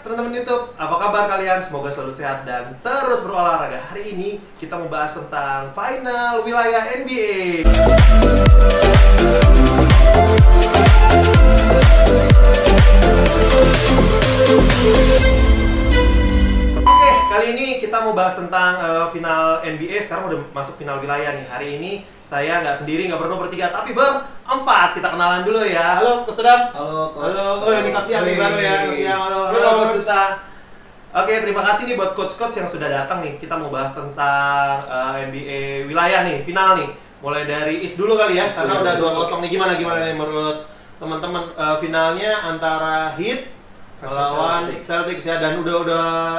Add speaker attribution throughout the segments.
Speaker 1: teman-teman YouTube, apa kabar kalian? Semoga selalu sehat dan terus berolahraga. Hari ini kita membahas tentang final wilayah NBA. Oke, kali ini kita mau bahas tentang final NBA. Sekarang udah masuk final wilayah nih. Hari ini saya nggak sendiri, nggak berdua bertiga, tapi berempat. Kita kenalan dulu ya. Halo, Coach Adam.
Speaker 2: Halo, Coach.
Speaker 1: Halo, oh ini Coach Siam nih baru ya. Coach Siam, halo, Coach Susa. Oke, terima kasih nih buat coach-coach yang sudah datang nih. Kita mau bahas tentang NBA wilayah nih, final nih. Mulai dari East dulu kali ya, karena udah 2-0 nih. Gimana nih menurut teman-teman finalnya antara Heat lawan Celtics ya, dan udah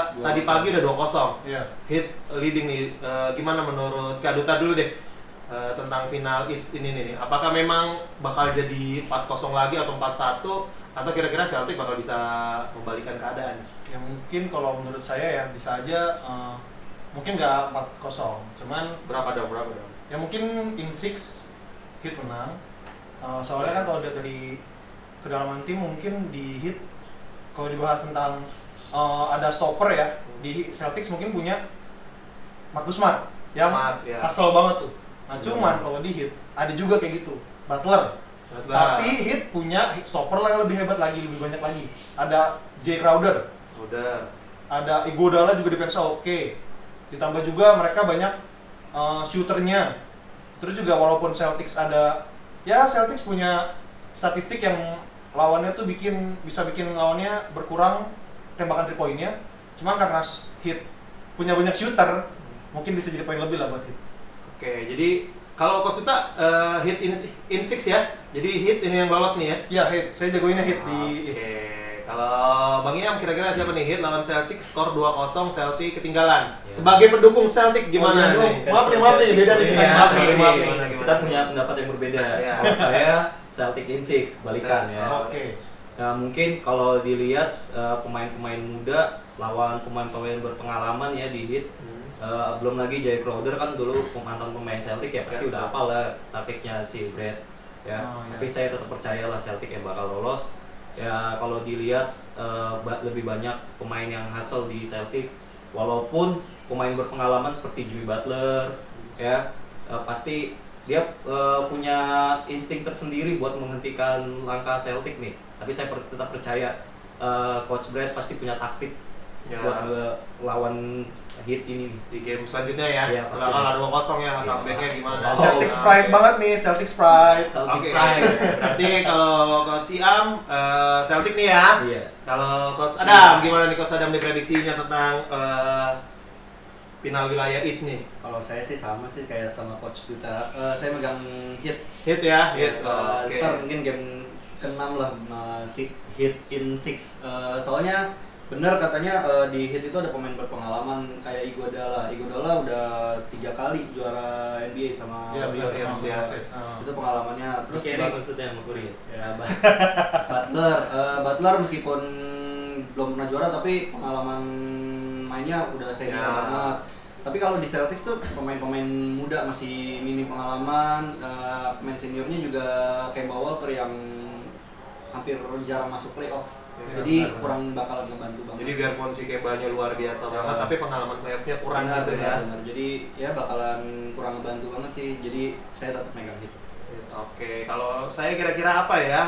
Speaker 1: tadi pagi udah 2-0.
Speaker 2: Iya.
Speaker 1: Heat leading nih. Gimana menurut Kak Duta dulu deh tentang final East ini nih? Apakah memang bakal jadi 4-0 lagi atau 4-1, atau kira-kira Celtics bakal bisa membalikan keadaan?
Speaker 2: Ya mungkin kalau menurut saya ya bisa aja mungkin nggak 4-0, cuman
Speaker 1: Berapa dong?
Speaker 2: ya mungkin in 6 Heat menang. Soalnya kan kalau lihat dari kedalaman tim mungkin di Heat kalau dibahas tentang ada stopper ya, di Celtics mungkin punya Marcus Smart yang
Speaker 1: ya.
Speaker 2: hustle banget tuh. Nah cuman kalau di Heat ada juga kayak gitu, Butler. Tapi Heat punya stopper yang lebih hebat lagi, lebih banyak lagi. Ada Jay Crowder. Ada Iguodala juga defense oke. Ditambah juga mereka banyak shooternya. Terus juga walaupun Celtics Celtics punya statistik yang lawannya tuh bisa bikin lawannya berkurang tembakan 3 poinnya. Cuma karena Heat punya banyak shooter, mungkin bisa jadi poin lebih lah buat Heat.
Speaker 1: Oke, jadi kalau Coach Suta Heat in 6 ya. Jadi Heat ini yang lolos nih ya.
Speaker 2: Iya, Heat. Saya jagoinnya Heat di East.
Speaker 1: Kalau Bang Iam kira-kira siapa nih? Heat lawan Celtic, skor 2-0, Celtic ketinggalan. Sebagai pendukung Celtic gimana nih?
Speaker 2: Maaf nih, beda nih.
Speaker 3: Maaf
Speaker 1: nih.
Speaker 3: Kita punya pendapat yang berbeda. Kalau saya Celtic in 6, balikan ya.
Speaker 2: Oke.
Speaker 3: Nah, mungkin kalau dilihat pemain-pemain muda lawan pemain-pemain berpengalaman ya di Heat. Belum lagi Jay Crowder kan dulu mantan pemain Celtic ya, pasti udah hafal lah taktiknya si Brad ya. Tapi saya tetap percaya lah Celtic yang bakal lolos. Ya kalau dilihat lebih banyak pemain yang hustle di Celtic, walaupun pemain berpengalaman seperti Jimmy Butler ya pasti dia punya insting tersendiri buat menghentikan langkah Celtic nih. Tapi saya tetap percaya Coach Brad pasti punya taktik buat lawan Heat ini nih.
Speaker 1: Di game selanjutnya ya,
Speaker 3: Iya,
Speaker 1: setelah kalah 2-0 ya, comeback-nya gimana?
Speaker 2: Celtics pride banget nih, Celtics pride.
Speaker 3: Celtic
Speaker 1: Oke,
Speaker 3: pride.
Speaker 1: berarti kalau Coach Siam Celtic nih ya.
Speaker 3: Iya.
Speaker 1: Kalau Coach Adam, gimana nih Coach Adam diprediksinya tentang final wilayah East nih?
Speaker 4: Kalau saya sih sama sih kayak sama Coach Duta. Saya megang Heat.
Speaker 1: Heat ya?
Speaker 4: Heat.
Speaker 1: Oke.
Speaker 4: Ntar mungkin game ke-6 lah si Heat in 6. Soalnya benar katanya di Heat itu ada pemain berpengalaman kayak Iguodala. Iguodala udah 3 kali juara NBA sama itu pengalamannya. Terus
Speaker 3: maksudnya sama Curry
Speaker 4: ya Butler meskipun belum pernah juara tapi pengalaman mainnya udah senior banget. Tapi kalau di Celtics tuh pemain-pemain muda masih minim pengalaman, pemain seniornya juga Kemba Walker yang hampir jarang masuk playoff. Jadi kurang bakalan ngebantu banget.
Speaker 1: Jadi biarpun si Kembanya luar biasa banget, tapi pengalaman playoff-nya kurang gitu ya.
Speaker 4: Benar. Jadi ya bakalan kurang ngebantu banget sih. Jadi saya tetap megang gitu.
Speaker 1: Oke, kalau saya kira-kira apa ya?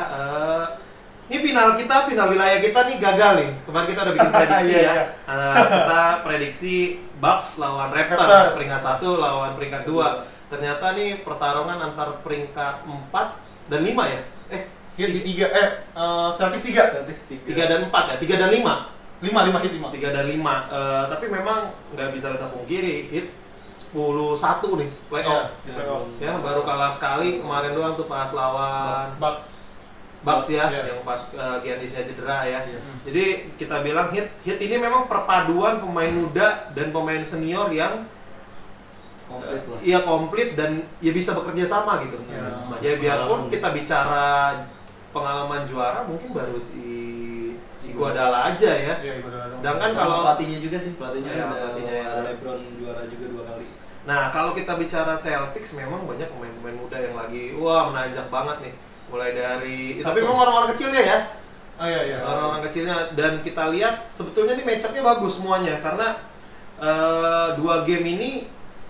Speaker 1: Ini final wilayah kita nih gagal nih. Kemarin kita udah bikin prediksi ya. Kita prediksi Bucks lawan Raptors, peringkat 1 lawan peringkat 2. Ternyata nih pertarungan antar peringkat 4 dan 5 ya?
Speaker 2: Heat di 3, Celtics 3.
Speaker 1: 3 dan 4 ya? 3 dan 5?
Speaker 2: 5 Heat 5.
Speaker 1: 3 dan 5. Tapi memang nggak bisa kita pungkiri, Heat 10-1 nih playoff. Ya, baru kalah sekali kemarin doang tuh pas lawan Bucks ya, yang pas Giannisnya cedera ya. Jadi kita bilang Heat ini memang perpaduan pemain muda dan pemain senior yang
Speaker 4: Komplit lah.
Speaker 1: Iya komplit dan ya bisa bekerja sama gitu. Ya biarpun kita bicara pengalaman juara mungkin baru si Iguodala aja ya. Sedangkan kalau
Speaker 4: pelatihnya juga sih, pelatihnya
Speaker 1: ya,
Speaker 4: udah LeBron juara juga 2 kali.
Speaker 1: Nah, kalau kita bicara Celtics memang banyak pemain-pemain muda yang lagi menanjak banget nih. Mulai dari tapi memang orang-orang kecilnya ya.
Speaker 2: Oh iya.
Speaker 1: Orang-orang kecilnya, dan kita lihat sebetulnya nih match-up-nya bagus semuanya karena dua game ini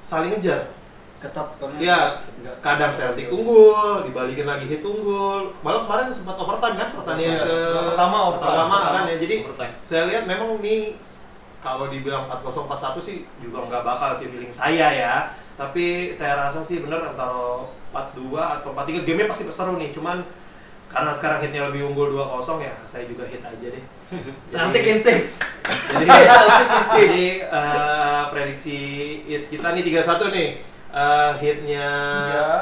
Speaker 1: saling ngejar.
Speaker 4: Ketat skornya.
Speaker 1: Iya,
Speaker 4: Enggak.
Speaker 1: kadang Celtic unggul, dibalikin lagi Heat unggul. Malah kemarin sempat overtime kan pertandingan pertama kan ya. Jadi
Speaker 3: Overtime.
Speaker 1: saya lihat memang nih kalau dibilang 4-0 4-1 sih juga nggak bakal sih feeling saya ya. Tapi saya rasa sih bener antara 4-2 atau 4-3 gamenya pasti seru nih. Cuman karena sekarang Heatnya lebih unggul 2-0 ya, saya juga Heat aja deh.
Speaker 3: Celtic in 6.
Speaker 1: Jadi prediksi East kita nih 3-1 nih. Heatnya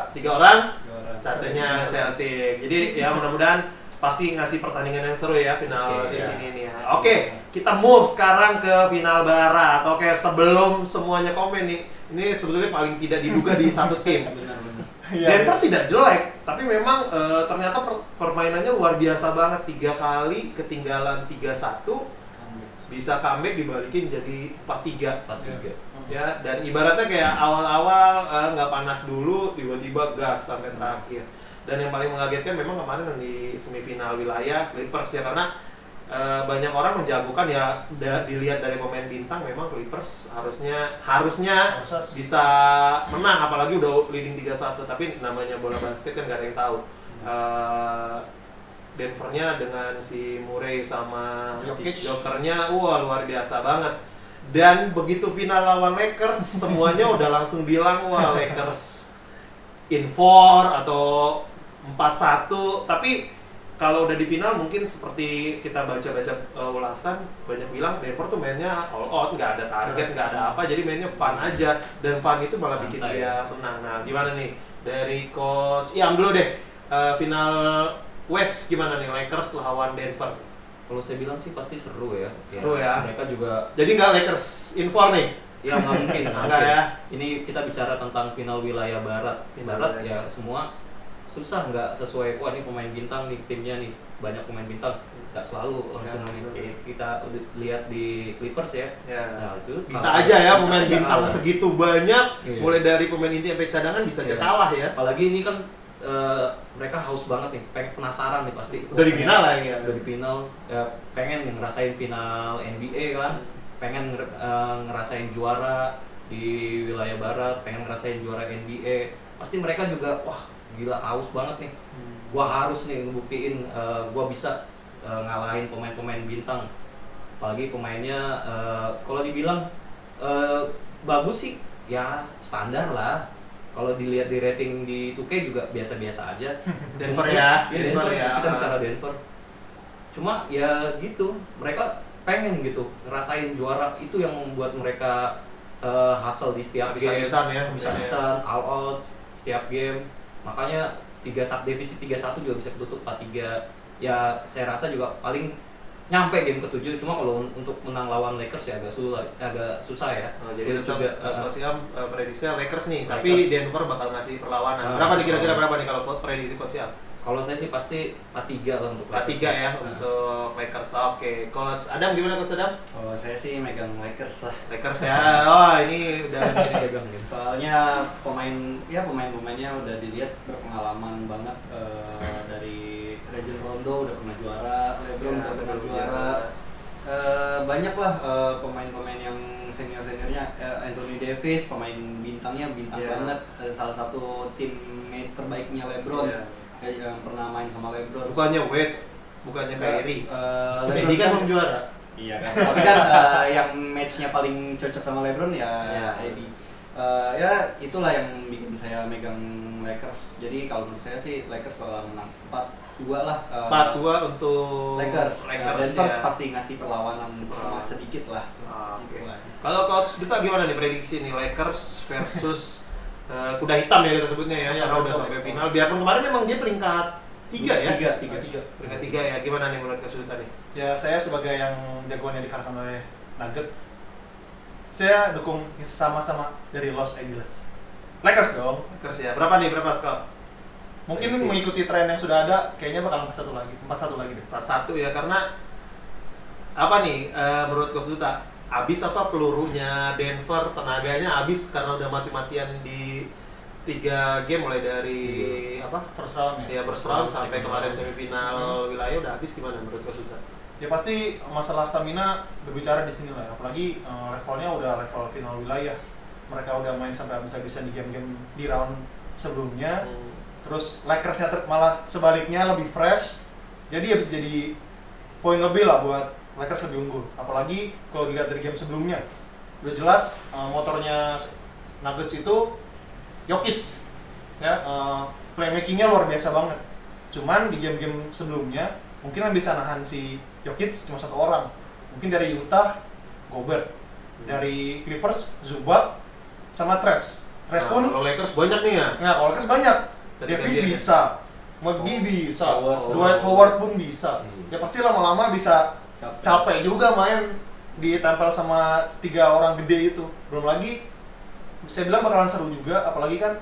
Speaker 1: 3 orang, satunya Celtic. Jadi ya mudah-mudahan pasti ngasih pertandingan yang seru ya final di sini nih ya. Oke, kita move sekarang ke final barat. Oke, sebelum semuanya komen nih, ini sebetulnya paling tidak diduga di satu tim.
Speaker 3: Benar-benar.
Speaker 1: Denver tidak jelek, tapi memang ternyata permainannya luar biasa banget. 3 kali ketinggalan 3-1 bisa comeback dibalikin jadi 4-3.
Speaker 3: 4-3.
Speaker 1: Ya, dan ibaratnya kayak awal-awal nggak panas dulu, tiba-tiba gas sampai terakhir. Dan yang paling mengagetkan memang kemarin yang di semifinal wilayah Clippers ya, karena banyak orang menjagokan ya dilihat dari pemain bintang memang Clippers harusnya bisa menang, apalagi udah leading 3-1, tapi namanya bola basket kan nggak ada yang tahu. Denvernya dengan si Murray sama Jokernya, wah luar biasa banget. Dan begitu final lawan Lakers, semuanya udah langsung bilang wah Lakers in 4 atau 4-1. Tapi kalau udah di final mungkin seperti kita baca-baca ulasan, banyak bilang Denver tuh mainnya all out, nggak ada target, nggak ada apa, jadi mainnya fun aja. Dan fun itu malah bikin dia menang. Nah gimana nih dari Coach Iam dulu deh, final West gimana nih Lakers lawan Denver?
Speaker 3: Kalau saya bilang sih pasti seru ya.
Speaker 1: Seru ya.
Speaker 3: Mereka juga
Speaker 1: Jadi nggak Lakers in 4 nih?
Speaker 3: ya nggak mungkin.
Speaker 1: Enggak ya.
Speaker 3: Ini kita bicara tentang final wilayah barat. Barat ya semua susah, nggak sesuai. Wah ini pemain bintang nih timnya nih, banyak pemain bintang. Nggak selalu langsung nih. Kayak kita lihat di Clippers ya. Nah, itu
Speaker 1: Bisa aja ya
Speaker 3: bisa
Speaker 1: pemain
Speaker 3: aja
Speaker 1: bintang
Speaker 3: kalah.
Speaker 1: segitu banyak,
Speaker 3: Iya.
Speaker 1: mulai dari pemain inti sampai cadangan bisa aja
Speaker 3: Iya.
Speaker 1: kalah ya.
Speaker 3: Apalagi ini kan mereka haus banget nih, pengen penasaran nih pasti.
Speaker 1: Udah di final lah ya.
Speaker 3: Udah di final, ya, pengen ngerasain final NBA kan, pengen ngerasain juara di wilayah barat, pengen ngerasain juara NBA. Pasti mereka juga, wah gila haus banget nih. Gua harus nih ngebuktiin gua bisa ngalahin pemain-pemain bintang. Apalagi pemainnya kalau dibilang bagus sih, ya standar lah. Kalau dilihat di rating di 2K juga biasa-biasa aja.
Speaker 1: Denver ya,
Speaker 3: Denver
Speaker 1: ya.
Speaker 3: Kita bicara Denver. Cuma ya gitu, mereka pengen gitu ngerasain juara, itu yang membuat mereka hustle di setiap game.
Speaker 1: Habis-habisan ya,
Speaker 3: Habis-habisan, all out setiap game. Makanya defisit 3-1 juga bisa ketutup 4-3. Ya saya rasa juga paling nyampe game ke-7, cuma kalau untuk menang lawan Lakers ya agak susah ya.
Speaker 1: Jadi tetap Coach Iam prediksinya Lakers nih, tapi
Speaker 3: Lakers.
Speaker 1: Denver bakal ngasih perlawanan. Berapa nih kira-kira berapa nih kalau prediksi Coach Iam?
Speaker 3: Kalau saya sih pasti 4-3 lah untuk Lakers.
Speaker 1: 4-3 ya untuk Lakers. Oke, Coach Adam gimana Coach Adam?
Speaker 4: Oh, saya sih megang Lakers lah.
Speaker 1: Lakers ya. Oh, ini udah
Speaker 3: Pegang gitu.
Speaker 4: Soalnya pemain-pemainnya udah dilihat berpengalaman banget, dari Rajon Rondo udah pernah juara, LeBron udah pernah juara. Banyak lah pemain-pemain yang senior-seniornya, Anthony Davis pemain bintangnya bintang banget, salah satu teammate terbaiknya LeBron yang pernah main sama LeBron.
Speaker 1: bukannya Wade, bukannya Kyrie.
Speaker 4: LeBron
Speaker 1: kan belum juara.
Speaker 4: Iya kan. Tapi kan yang matchnya paling cocok sama LeBron ya AD. Ya itulah yang bikin saya megang Lakers. Jadi kalau menurut saya sih Lakers bakal menang 4-2 lah.
Speaker 1: 4-2 untuk
Speaker 4: Lakers.
Speaker 1: Lakers
Speaker 4: Denver
Speaker 1: ya.
Speaker 4: pasti ngasih perlawanan sedikit lah.
Speaker 1: Oke.
Speaker 4: Gitu lah.
Speaker 1: Kalau Coach Duta gimana nih prediksi nih Lakers versus kuda hitam ya kita sebutnya ya, karena udah sampai final. Biarpun kemarin memang dia peringkat 3 ya?
Speaker 4: Tiga.
Speaker 1: Peringkat 3 ya. Gimana nih menurut Coach Duta nih?
Speaker 2: Ya saya sebagai yang jagoan yang dikalahkan oleh Nuggets, saya dukung sama-sama dari Los Angeles Lakers dong.
Speaker 1: Lakers ya. Berapa nih? Berapa skor?
Speaker 2: Mungkin mengikuti tren yang sudah ada, kayaknya bakal 4-1 lagi deh.
Speaker 1: 4-1 ya, karena apa nih menurut Coach Duta? Habis apa pelurunya Denver, tenaganya habis karena udah mati-matian di 3 game mulai dari
Speaker 2: First round ya.
Speaker 1: ya first round sampai kemarin semifinal wilayah udah habis, gimana menurut Coach Uta?
Speaker 2: Ya pasti masalah stamina berbicara di sini lah, apalagi levelnya udah level final wilayah. Mereka udah main sampai habis-habisan di game-game di round sebelumnya. Terus Lakers malah sebaliknya lebih fresh. Jadi ya bisa jadi poin lebih lah buat Lakers lebih unggul. Apalagi kalau dilihat dari game sebelumnya, udah jelas motornya Nuggets itu Jokic. Ya, playmakingnya luar biasa banget. Cuman di game-game sebelumnya mungkin yang bisa nahan si Jokic cuma satu orang. Mungkin dari Utah, Gobert. Dari Clippers, Zubac, sama Trash. Trash pun
Speaker 1: kalau Lakers banyak nih ya.
Speaker 2: Nah, kalau Lakers banyak.
Speaker 1: Tadi
Speaker 2: Davis
Speaker 1: gantian ya?
Speaker 2: bisa, McGee bisa,
Speaker 4: Howard.
Speaker 2: Dwight Howard pun bisa. Ya pasti lama-lama bisa
Speaker 4: Capek.
Speaker 2: capek juga main ditempel sama 3 orang gede itu. Belum lagi saya bilang bakalan seru juga, apalagi kan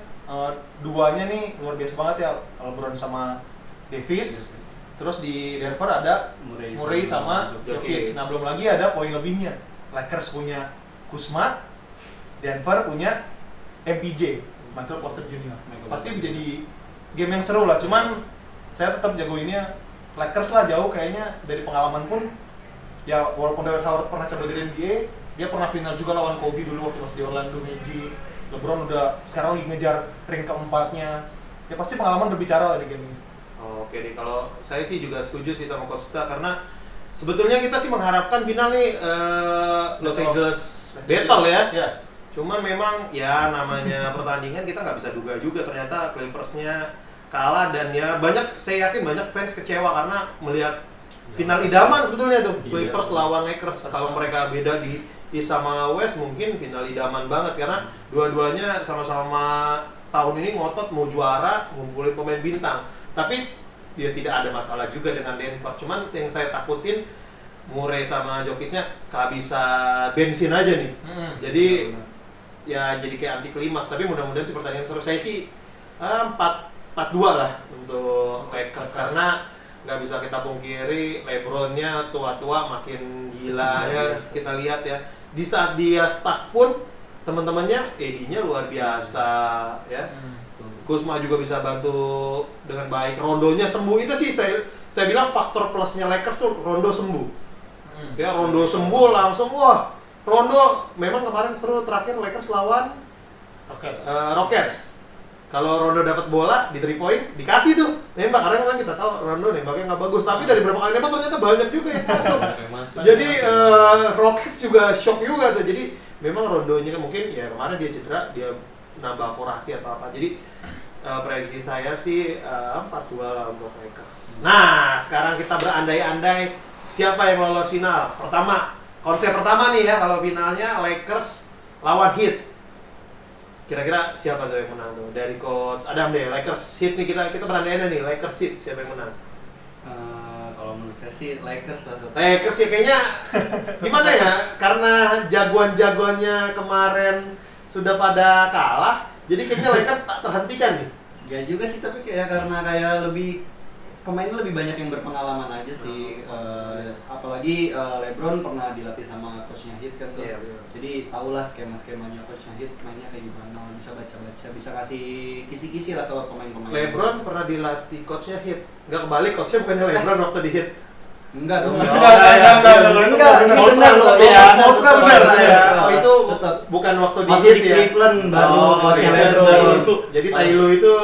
Speaker 2: duanya nih luar biasa banget ya, LeBron sama Davis. Terus di Denver ada Murray sama Jokic. Nah, belum lagi ada poin lebihnya. Lakers punya Kuzma, Denver punya MPJ, Michael Porter Jr. Pasti menjadi game yang seru lah. Cuman saya tetap jagoinnya Lakers lah, jauh kayaknya dari pengalaman pun. Ya walaupun Dwight Howard pernah coba di NBA, dia pernah final juga lawan Kobe dulu waktu masih di Orlando Magic. LeBron udah sekarang lagi ngejar ring keempatnya. Ya pasti pengalaman berbicara lah di game ini.
Speaker 1: Oke nih, kalau saya sih juga setuju sih sama Coach Uta, karena sebetulnya kita sih mengharapkan final nih Los Angeles Battle ya.
Speaker 2: Ya.
Speaker 1: Cuman memang ya namanya pertandingan kita nggak bisa duga juga, ternyata Clippers-nya kalah. Dan ya banyak, saya yakin banyak fans kecewa karena melihat final idaman sebetulnya tuh, Clippers lawan Lakers. Kalau mereka beda di East sama West, mungkin final idaman banget karena dua-duanya sama-sama tahun ini ngotot mau juara, ngumpulin pemain bintang. Tapi dia tidak ada masalah juga dengan Denver. Cuman yang saya takutin Murray sama Jokicnya kehabisan bensin aja nih. Jadi ya jadi kayak anti klimaks. Tapi mudah-mudahan sih pertandingan seru. Saya sih 4-2 lah untuk Lakers, karena nggak bisa kita pungkiri LeBronnya tua-tua makin gila ya. Kita lihat ya, di saat dia stuck pun teman-temannya AD-nya luar biasa ya. Kuzma juga bisa bantu dengan baik. Rondonya sembuh, itu sih saya bilang faktor plusnya Lakers tuh Rondo sembuh. Ya, Rondo sembuh langsung, wah Rondo memang kemarin seru. Terakhir Lakers lawan Rockets. Kalau Rondo dapat bola di 3 point dikasih tuh nembak, karena kan kita tahu Rondo nembaknya nggak bagus, tapi dari beberapa kali nembak ternyata banyak juga yang masuk. Jadi Rockets juga shock juga tuh. Jadi memang Rondonya kan mungkin ya kemarin dia cedera, dia nambah akurasi atau apa. Jadi prediksi saya sih 4-2 lah untuk Lakers. Nah, sekarang kita berandai-andai siapa yang lolos final. Konsep pertama nih ya, kalau finalnya Lakers lawan Heat. Kira-kira siapa tuh yang menang tuh? Dari Coach Adam deh, Lakers Heat nih, kita berandai-andai nih, Lakers Heat siapa yang menang?
Speaker 4: Kalau menurut saya sih Lakers lah.
Speaker 1: Lakers ya kayaknya gimana ya? Karena jagoan-jagoannya kemarin sudah pada kalah, jadi kayaknya Lakers tak terhentikan nih.
Speaker 4: Gak juga sih, tapi karena lebih pemainnya lebih banyak yang berpengalaman aja sih. Apalagi LeBron pernah dilatih sama coachnya Heat kan tuh.
Speaker 1: Iya.
Speaker 4: Jadi tahulah skema-skemanya coachnya Heat mainnya kayak gimana, bisa baca-baca, bisa kasih kisi-kisi lah kalau pemain-pemain.
Speaker 1: LeBron pernah dilatih coachnya Heat. Nggak kebalik, coachnya bukannya LeBron waktu di Heat.
Speaker 4: Enggak dong.
Speaker 2: Enggak,
Speaker 4: ini
Speaker 2: benar
Speaker 4: benar
Speaker 2: loh.
Speaker 4: loh.
Speaker 2: Iya, Motra benar
Speaker 1: ya.
Speaker 4: Tetap.
Speaker 1: Itu
Speaker 4: Tetap.
Speaker 1: bukan waktu di
Speaker 4: Waktu
Speaker 1: Heat
Speaker 4: di
Speaker 1: ya.
Speaker 4: Cleveland baru coachnya
Speaker 1: iya.
Speaker 4: LeBron.
Speaker 1: Jadi Tailu itu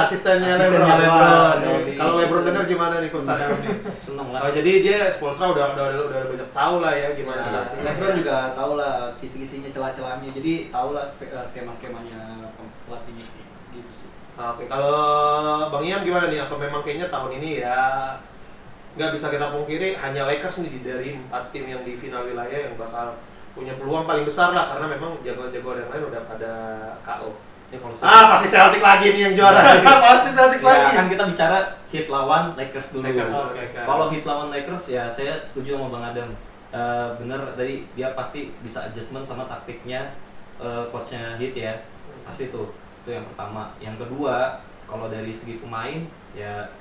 Speaker 1: asistennya LeBron.
Speaker 4: LeBron.
Speaker 1: Kalau LeBron dengar gimana nih Coach Adam nih?
Speaker 3: Seneng lah.
Speaker 1: Oh, jadi dia Spoelstra udah banyak tahu lah ya gimana
Speaker 4: Nah,
Speaker 1: latihnya.
Speaker 4: LeBron juga tahu lah kisi-kisinya, celah-celahnya. Jadi tahu lah skema-skemanya pelatihnya gitu sih.
Speaker 1: Oke, kalau Bang Iam gimana nih? Apa memang kayaknya tahun ini ya nggak bisa kita pungkiri hanya Lakers nih dari 4 tim yang di final wilayah yang bakal punya peluang paling besar lah, karena memang jagoan-jagoan yang lain udah pada KO.
Speaker 3: Ya, kalau
Speaker 1: Pasti Celtic lagi nih yang juara.
Speaker 2: Pasti Celtics
Speaker 3: ya,
Speaker 2: lagi.
Speaker 3: kan kita bicara Heat lawan Lakers dulu.
Speaker 1: Lakers,
Speaker 2: oke.
Speaker 3: Kalau Heat lawan Lakers ya saya setuju sama Bang Adam. Bener tadi dia pasti bisa adjustment sama taktiknya coachnya Heat ya. Pasti tuh. Itu yang pertama. Yang kedua, kalau dari segi pemain ya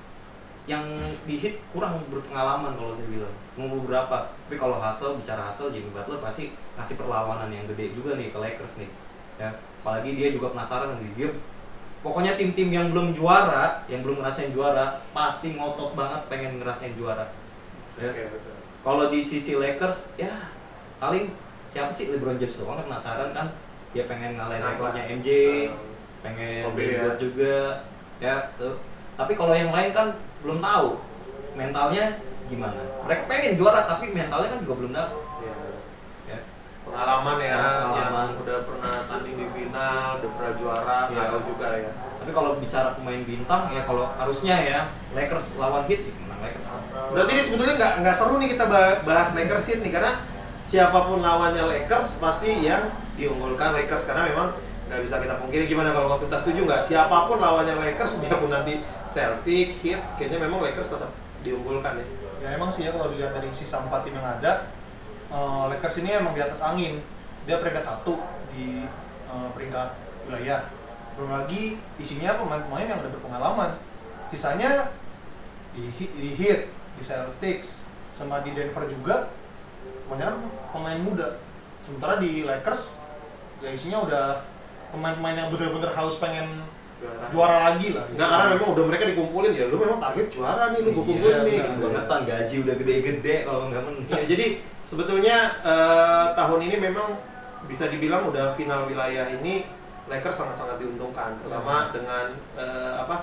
Speaker 3: yang di Heat kurang berpengalaman kalau saya bilang. Mau beberapa. Tapi kalau bicara Jimmy Butler pasti kasih perlawanan yang gede juga nih ke Lakers nih. Ya, apalagi dia juga penasaran nih. Dia pokoknya tim-tim yang belum juara, yang belum ngerasain juara, pasti ngotot banget pengen ngerasain juara. Ya.
Speaker 1: Oke, betul.
Speaker 3: Kalau di sisi Lakers, ya paling siapa sih LeBron James doang kan penasaran kan? Dia pengen ngalahin rekornya MJ, pengen
Speaker 1: Kobe ya.
Speaker 3: buat juga, ya tuh. Tapi kalau yang lain kan belum tahu mentalnya gimana. Mereka pengen juara tapi mentalnya kan juga belum dapet.
Speaker 1: Iya.
Speaker 3: Ya.
Speaker 1: Pengalaman ya,
Speaker 3: Pengalaman.
Speaker 1: yang udah pernah tanding di final, udah pernah juara,
Speaker 3: Iya.
Speaker 1: nggak tahu juga ya.
Speaker 3: Tapi kalau bicara pemain bintang ya kalau harusnya ya Lakers lawan Heat ya menang Lakers.
Speaker 1: Berarti ini sebetulnya nggak seru nih kita bahas Lakers Heat nih, karena siapapun lawannya Lakers pasti yang diunggulkan Lakers, karena memang nggak bisa kita pungkiri. Gimana kalau kita setuju nggak? Siapapun lawannya Lakers, biarpun nanti Celtic, Heat, kayaknya memang Lakers tetap diunggulkan ya.
Speaker 2: Ya emang sih ya kalau dilihat dari sisa 4 tim yang ada, Lakers ini emang di atas angin. Dia peringkat 1 di peringkat wilayah. Belum lagi isinya pemain-pemain yang udah berpengalaman. Sisanya di Heat, di Celtics, sama di Denver juga kebanyakan pemain muda. Sementara di Lakers ya isinya udah pemain-pemain yang bener-bener haus pengen juara lagi lah.
Speaker 1: Nggak, karena memang udah mereka dikumpulin ya, lu memang target juara nih, lu gue kumpulin nih.
Speaker 2: benar.
Speaker 1: Gitu.
Speaker 3: Bangetan gaji udah gede-gede kalau nggak menang.
Speaker 1: Ya, jadi sebetulnya tahun ini memang bisa dibilang udah final wilayah ini Lakers sangat-sangat diuntungkan, terutama dengan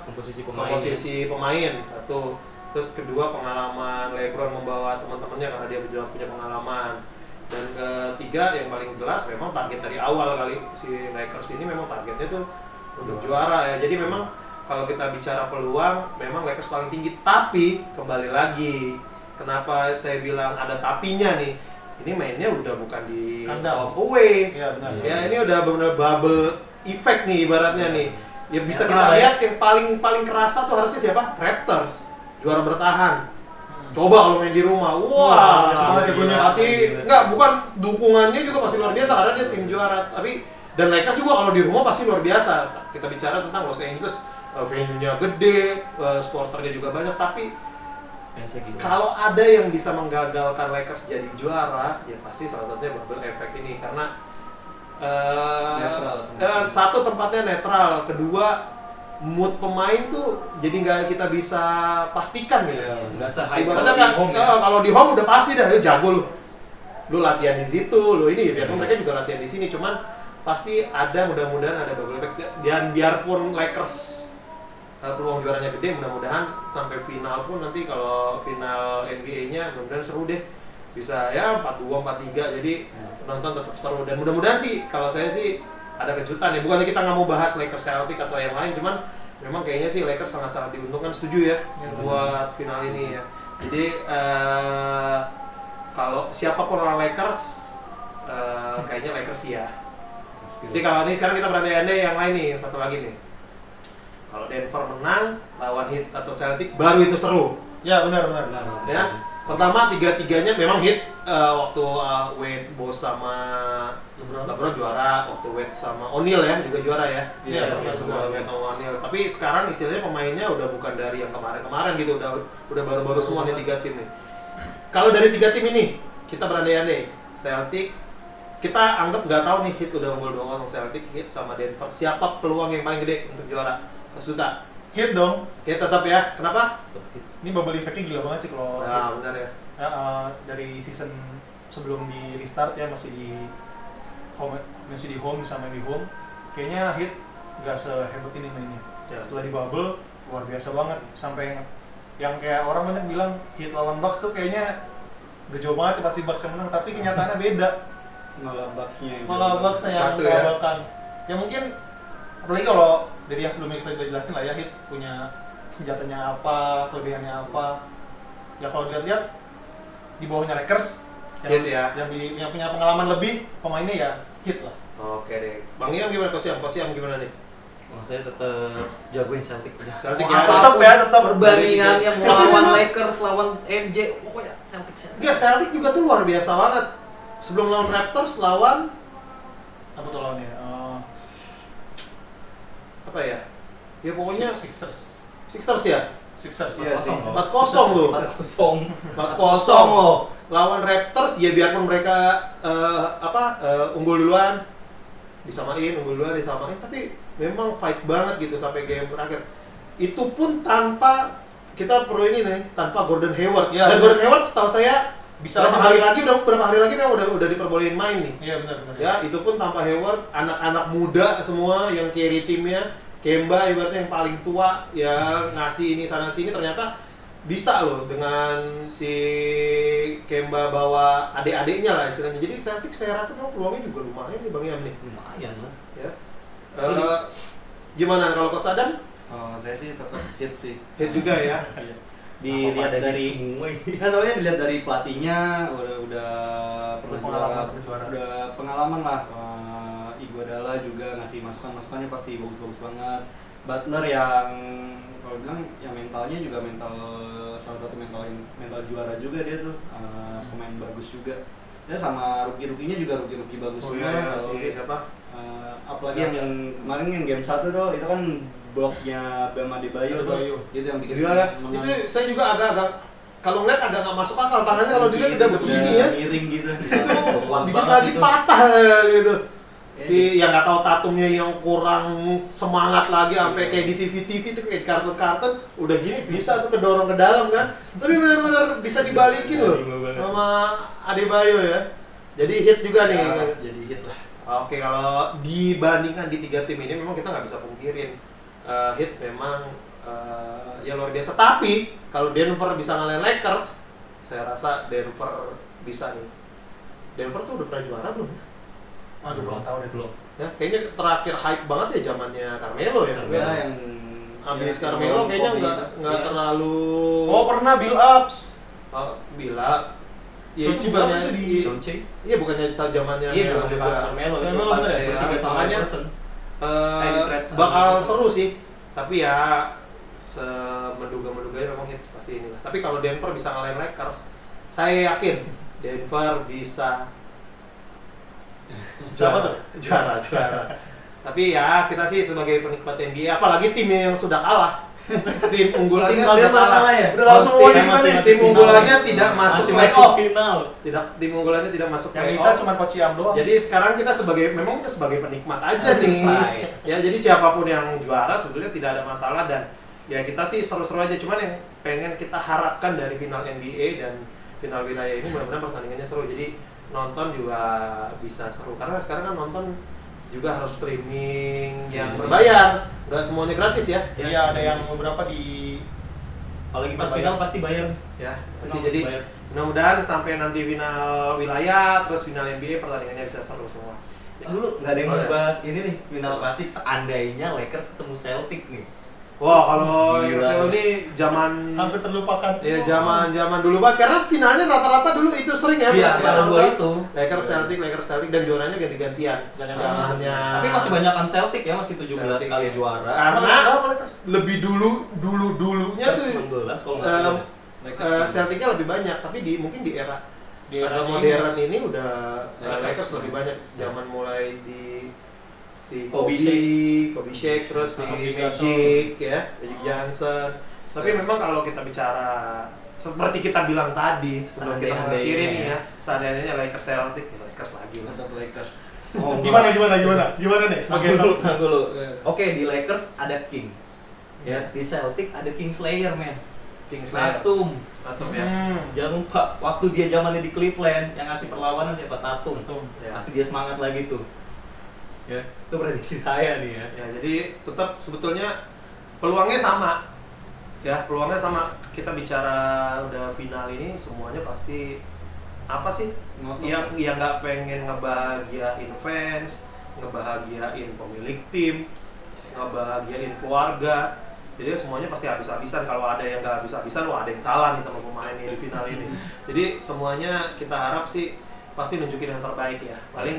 Speaker 3: Komposisi pemain.
Speaker 1: komposisi pemain satu, terus kedua pengalaman LeBron membawa teman-temannya karena dia juga punya pengalaman, dan ketiga yang paling jelas memang target dari awal kali si Lakers ini memang targetnya tuh untuk juara ya. Jadi memang kalau kita bicara peluang memang Lakers paling tinggi, tapi kembali lagi kenapa saya bilang ada tapinya nih, ini mainnya udah bukan di
Speaker 2: Kandang.
Speaker 1: home away.
Speaker 2: Iya benar.
Speaker 1: Ya ini udah benar-benar bubble effect nih ibaratnya nih. Ya bisa
Speaker 3: Netral
Speaker 1: kita
Speaker 3: ya.
Speaker 1: lihat yang paling kerasa tuh harusnya siapa? Raptors, juara bertahan. Coba kalau main di rumah, wah,
Speaker 2: biasa banget jagonya.
Speaker 1: pasti enggak, bukan dukungannya juga pasti luar biasa karena dia tim juara. Tapi dan Lakers juga kalau di rumah pasti luar biasa. Kita bicara tentang Los Angeles, venue-nya gede, supporternya juga banyak. Tapi
Speaker 3: Fansnya gitu.
Speaker 1: kalau ada yang bisa menggagalkan Lakers jadi juara, ya pasti salah satunya bubble effect ini, karena
Speaker 4: Netral.
Speaker 1: satu tempatnya netral, kedua mood pemain tuh jadi nggak kita bisa pastikan gitu.
Speaker 3: Nggak se-hype
Speaker 1: Ibaratnya
Speaker 3: kalau
Speaker 1: kan
Speaker 3: di home ya.
Speaker 1: kalau di home udah pasti dah, jago lu latihan di situ, lu ini biarpun mereka juga latihan di sini, cuman pasti ada, mudah-mudahan ada bubble effect. Dan biarpun Lakers peluang juaranya gede, mudah-mudahan sampai final pun nanti kalau final NBA-nya mudah-mudahan seru deh, bisa ya 4-2, 4-3, jadi nonton tetap seru. Dan mudah-mudahan sih kalau saya sih ada kejutan ya, bukannya kita nggak mau bahas Lakers Celtic atau yang lain, cuman memang kayaknya sih Lakers sangat-sangat diuntungkan, setuju ya buat final ini ya. Jadi kalau siapapun orang Lakers, kayaknya Lakers ya. Jadi kalau ini sekarang kita berandai-andai yang lain nih, yang satu lagi nih. Kalau Denver menang lawan Heat atau Celtic, baru itu seru.
Speaker 2: Ya benar.
Speaker 1: Ya, pertama tiga-tiganya memang Heat waktu Wade, Bos sama LeBron juara, waktu Wade sama O'Neal ya juga juara ya.
Speaker 2: Iya,
Speaker 1: Wade
Speaker 2: benar.
Speaker 1: sama O'Neal. Tapi sekarang istilahnya pemainnya udah bukan dari yang kemarin-kemarin gitu, udah baru-baru semua nih tiga tim nih. Kalau dari tiga tim ini kita berandai-andai, Celtic kita anggap nggak tahu nih, Heat udah unggul 2-0, Celtic, Heat sama Denver. Siapa peluang yang paling gede untuk juara? Mas Duta.
Speaker 2: Hit dong.
Speaker 1: Heat tetap ya. Kenapa?
Speaker 2: Ini bubble effect-nya gila banget sih kalau
Speaker 1: Nah, benar ya.
Speaker 2: ya, dari season sebelum di restart ya masih di home sama di home. Kayaknya Heat nggak sehebat ini mainnya.
Speaker 1: Ya.
Speaker 2: Setelah di bubble luar biasa banget, sampai yang kayak orang banyak bilang Heat lawan Bucks tuh kayaknya udah jauh banget ya pasti Bucks yang menang, tapi kenyataannya beda.
Speaker 4: Malah Bucks-nya
Speaker 2: Malah Bucks yang
Speaker 1: Satu ya.
Speaker 2: mengalahkan. Ya mungkin apalagi kalau dari yang sebelumnya kita udah jelasin lah ya, Heat punya senjatanya apa, kelebihannya apa. Ya kalau dilihat di bawahnya Lakers
Speaker 1: Heat ya.
Speaker 2: yang punya pengalaman lebih pemainnya ya Heat lah.
Speaker 1: Oke deh. Bang Iam gimana? Coach Iam gimana nih?
Speaker 3: Kalau saya tetap jagoin Celtic.
Speaker 1: Celtic
Speaker 3: Mau
Speaker 1: ya.
Speaker 2: Tetap ya, tetap
Speaker 3: perbandingannya mau lawan Lakers, lawan MJ, pokoknya Celtic.
Speaker 1: Enggak, Celtic juga tuh luar biasa banget. Sebelum lawan Raptors, lawan
Speaker 2: Apa tuh lawannya?
Speaker 1: apa ya? Ya pokoknya
Speaker 2: Sixers.
Speaker 1: Sixers ya?
Speaker 2: Sixers.
Speaker 4: Iya,
Speaker 2: 4-0 loh.
Speaker 1: 4-0 loh.
Speaker 3: 4-0.
Speaker 1: 4-0 loh. Lawan Raptors ya biarpun mereka unggul duluan. disamain, unggul 2 disamain, tapi memang fight banget gitu sampai game terakhir. Itu pun tanpa kita perlu ini nih, tanpa Gordon Hayward.
Speaker 2: Ya,
Speaker 1: Dan Gordon Hayward setahu saya
Speaker 2: Bisa
Speaker 1: berapa hari lagi memang udah diperbolehin main nih.
Speaker 2: Iya benar.
Speaker 1: Ya, itu pun tanpa Hayward, anak-anak muda semua yang carry timnya. Kemba ibaratnya yang paling tua ya ngasih ini sana sini, ternyata bisa loh dengan si Kemba bawa adik-adiknya lah istilahnya. Jadi Celtics saya rasa memang peluangnya juga lumayan nih Bang Yam nih.
Speaker 3: Lumayan lah.
Speaker 1: Ya. Gimana kalau Coach Adam?
Speaker 4: Oh, saya sih tetap hit sih.
Speaker 1: Hit juga ya.
Speaker 4: Dilihat
Speaker 3: Apa-apa
Speaker 4: dari
Speaker 3: semua ini.
Speaker 4: Nah, soalnya dilihat dari pelatihnya udah pernah
Speaker 2: Berjuara.
Speaker 4: udah pengalaman lah. Iguodala juga ngasih masukannya pasti bagus-bagus banget. Butler yang kalau bilang ya mentalnya juga salah satu mental juara juga dia tuh. Pemain bagus juga. Ya sama rookie-rookinya juga rookie bagus
Speaker 1: Oh
Speaker 4: semua.
Speaker 1: iya,
Speaker 4: Kalau
Speaker 1: si siapa?
Speaker 4: apalagi yang kemarin yang game 1 tuh itu kan bloknya Bam Adebayo tuh.
Speaker 2: Adebayo.
Speaker 4: Itu yang bikin
Speaker 1: Iya,
Speaker 4: menang.
Speaker 1: itu saya juga agak-agak kalau ngeliat agak nggak masuk akal, tangannya kalau dilihat udah begini ya.
Speaker 4: miring gitu.
Speaker 1: Itu
Speaker 3: Kuat
Speaker 1: dikit
Speaker 3: banget
Speaker 1: lagi
Speaker 3: itu.
Speaker 1: patah gitu. Si yang nggak tahu Tatumnya yang kurang semangat lagi sampai kayak di TV tuh kayak di kartun udah gini bisa tuh kedorong ke dalam kan. Tapi benar-benar bisa dibalikin loh sama Adebayo ya. Jadi hit juga nih.
Speaker 4: Ya, jadi hit lah.
Speaker 1: Oke, kalau dibandingkan di 3 tim ini memang kita nggak bisa pungkirin hit memang ya luar biasa. Tapi kalau Denver bisa ngalahin Lakers, saya rasa Denver bisa nih. Denver tuh udah pernah juara belum?
Speaker 2: Aduh, belum tahu deh.
Speaker 3: Belum.
Speaker 1: Ya, kayaknya terakhir hype banget ya zamannya Carmelo ya.
Speaker 4: Ya yang
Speaker 1: Abis
Speaker 4: ya,
Speaker 1: Carmelo kayaknya
Speaker 4: Kobe
Speaker 1: nggak
Speaker 4: itu.
Speaker 1: nggak
Speaker 4: Iya.
Speaker 1: terlalu.
Speaker 2: Oh, pernah build ups.
Speaker 1: Bila. Ya
Speaker 2: Coach
Speaker 1: itu bukannya
Speaker 2: Billups itu di-
Speaker 3: Chauncey.
Speaker 1: Iya bukannya saat zamannya
Speaker 3: Iya,
Speaker 1: Melo
Speaker 3: zaman
Speaker 1: juga.
Speaker 3: Carmelo itu
Speaker 2: Carmelo
Speaker 3: pas
Speaker 2: bener ya?
Speaker 3: bertiga sama
Speaker 1: Makanya,
Speaker 3: Iverson.
Speaker 1: Eh,
Speaker 3: di trade sama
Speaker 1: bakal
Speaker 3: Iverson.
Speaker 1: seru sih. Tapi ya semenduga-menduganya memang hit pasti inilah. Tapi kalau Denver bisa ngalahin Lakers, saya yakin Denver bisa
Speaker 2: Siapa tuh?
Speaker 1: juara. Tapi ya kita sih sebagai penikmat NBA, apalagi timnya yang sudah kalah, tim unggulannya
Speaker 3: Tim
Speaker 1: sudah
Speaker 3: kalian
Speaker 1: kalah.
Speaker 3: kalah ya?
Speaker 2: Udah kalah semua
Speaker 3: Tim
Speaker 2: nih,
Speaker 3: masih-
Speaker 2: gimana?
Speaker 3: masih
Speaker 1: Tim
Speaker 3: final.
Speaker 1: unggulannya tidak masuk
Speaker 3: Masih
Speaker 1: playoff.
Speaker 3: final.
Speaker 1: Tim unggulannya tidak masuk
Speaker 2: Yang
Speaker 1: playoff.
Speaker 2: bisa cuma Coach Iam doang.
Speaker 1: Jadi sekarang kita memang kita sebagai penikmat aja nih.
Speaker 3: Right.
Speaker 1: Ya jadi siapapun yang juara sebetulnya tidak ada masalah dan ya kita sih seru-seru aja. Cuman yang pengen kita harapkan dari final NBA dan final wilayah ini mudah-mudahan pertandingannya seru. Jadi nonton juga bisa seru karena sekarang kan nonton juga harus streaming yang berbayar, nggak semuanya gratis ya.
Speaker 2: Iya, ada yang beberapa di
Speaker 3: Apalagi pas
Speaker 2: Bayar.
Speaker 3: final pasti bayar.
Speaker 1: Ya,
Speaker 3: Final
Speaker 1: jadi
Speaker 3: pasti bayar.
Speaker 1: mudah-mudahan sampai nanti final wilayah terus final NBA pertandingannya bisa seru semua.
Speaker 3: Dulu nggak ada yang
Speaker 1: Oh, ya.
Speaker 3: ngebahas ini nih final klasik seandainya Lakers ketemu Celtic nih.
Speaker 1: Wah, kalau
Speaker 3: Gila.
Speaker 1: Lakers ini zaman
Speaker 2: hampir terlupakan.
Speaker 1: ya zaman dulu banget karena finalnya rata-rata dulu itu sering ya.
Speaker 3: Iya,
Speaker 1: kita
Speaker 3: antara
Speaker 1: nonton.
Speaker 3: dua itu.
Speaker 1: Lakers Celtic dan juaranya ganti-gantian. Zamannya.
Speaker 3: Tapi masih banyakan Celtic ya, masih 17
Speaker 1: Celtic,
Speaker 3: kali
Speaker 1: ya.
Speaker 3: juara.
Speaker 1: Karena
Speaker 2: Berapa Lakers?
Speaker 1: lebih dulunya tuh
Speaker 3: 19 kalau nggak salah.
Speaker 1: Celticnya lebih banyak, tapi mungkin di era
Speaker 2: Di era
Speaker 1: modern ini udah
Speaker 4: Lakers.
Speaker 1: Lakers lebih banyak. Zaman mulai di si
Speaker 3: Kobe
Speaker 1: Kobe Shaq, terus si
Speaker 2: Kobe
Speaker 1: Magic ya, Magic Johnson. Tapi memang kalau kita bicara seperti kita bilang tadi, sebelum kita
Speaker 3: Seandainya
Speaker 1: mengakhiri nih
Speaker 3: ya.
Speaker 1: ya, seandainya Lakers Celtic, ya Lakers lagi lah.
Speaker 4: Tetap Lakers.
Speaker 3: Oh,
Speaker 2: Gimana nih? Sebagai
Speaker 3: Sang dulu. Oke, di Lakers ada King. Ya, di Celtic ada Kingslayer, men.
Speaker 1: Kingslayer.
Speaker 3: Tatum.
Speaker 1: Ya.
Speaker 3: Jangan lupa waktu dia zamannya di Cleveland yang ngasih perlawanan siapa? Tatum.
Speaker 1: Ya.
Speaker 3: Pasti dia semangat lagi tuh. Ya, itu prediksi saya nih ya.
Speaker 1: Ya, jadi tetap sebetulnya peluangnya sama. Ya, peluangnya sama. Kita bicara udah final ini semuanya pasti apa sih?
Speaker 4: Ngotot.
Speaker 1: Yang nggak pengen ngebahagiain fans, ngebahagiain pemilik tim, ngebahagiain keluarga. Jadi semuanya pasti habis-habisan. Kalau ada yang nggak habis-habisan, wah ada yang salah nih sama pemain di final ini. Jadi semuanya kita harap sih pasti nunjukin yang terbaik ya. Paling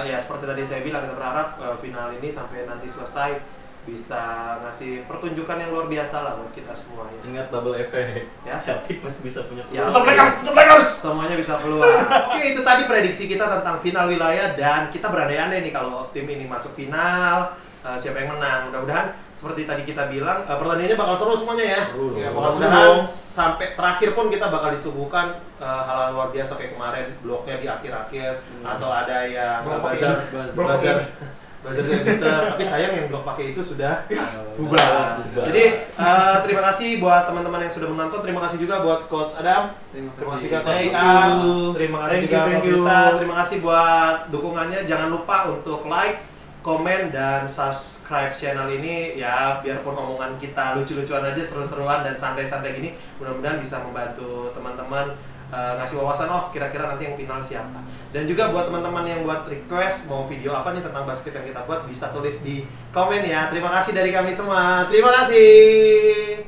Speaker 1: ya seperti tadi saya bilang, kita berharap final ini sampai nanti selesai bisa ngasih pertunjukan yang luar biasa lah buat kita semua ya.
Speaker 3: Ingat double effect.
Speaker 1: Ya.
Speaker 3: Celtic masih bisa punya
Speaker 1: Ya.
Speaker 3: peluang.
Speaker 2: Tetap Lakers.
Speaker 1: Semuanya bisa keluar. Oke, itu tadi prediksi kita tentang final wilayah dan kita berandai-andai nih kalau tim ini masuk final, siapa yang menang. Mudah-mudahan seperti tadi kita bilang, pertandingannya bakal seru semuanya ya.
Speaker 2: Iya, bakal
Speaker 1: Mudah-mudahan
Speaker 2: seru.
Speaker 1: sampai terakhir pun kita bakal disuguhkan hal-hal luar biasa kayak kemarin bloknya di akhir-akhir atau ada yang
Speaker 2: Blok
Speaker 1: buzzer
Speaker 2: pakai
Speaker 1: buzzernya Twitter, tapi sayang yang blok pakai itu sudah
Speaker 3: bubar.
Speaker 1: Jadi terima kasih buat teman-teman yang sudah menonton, terima kasih juga buat Coach Adam, terima kasih juga Coach
Speaker 3: Thank
Speaker 1: Ian,
Speaker 3: you.
Speaker 1: terima kasih
Speaker 2: Thank
Speaker 1: juga
Speaker 2: you, thank
Speaker 1: Coach
Speaker 2: you.
Speaker 1: Vita, terima kasih buat dukungannya. Jangan lupa untuk like, komen, dan subscribe channel ini ya, biarpun omongan kita lucu-lucuan aja, seru-seruan dan santai-santai gini, mudah-mudahan bisa membantu teman-teman ngasih wawasan, oh kira-kira nanti yang final siapa. Dan juga buat teman-teman yang buat request mau video apa nih tentang basket yang kita buat, bisa tulis di komen ya. Terima kasih dari kami semua, terima kasih.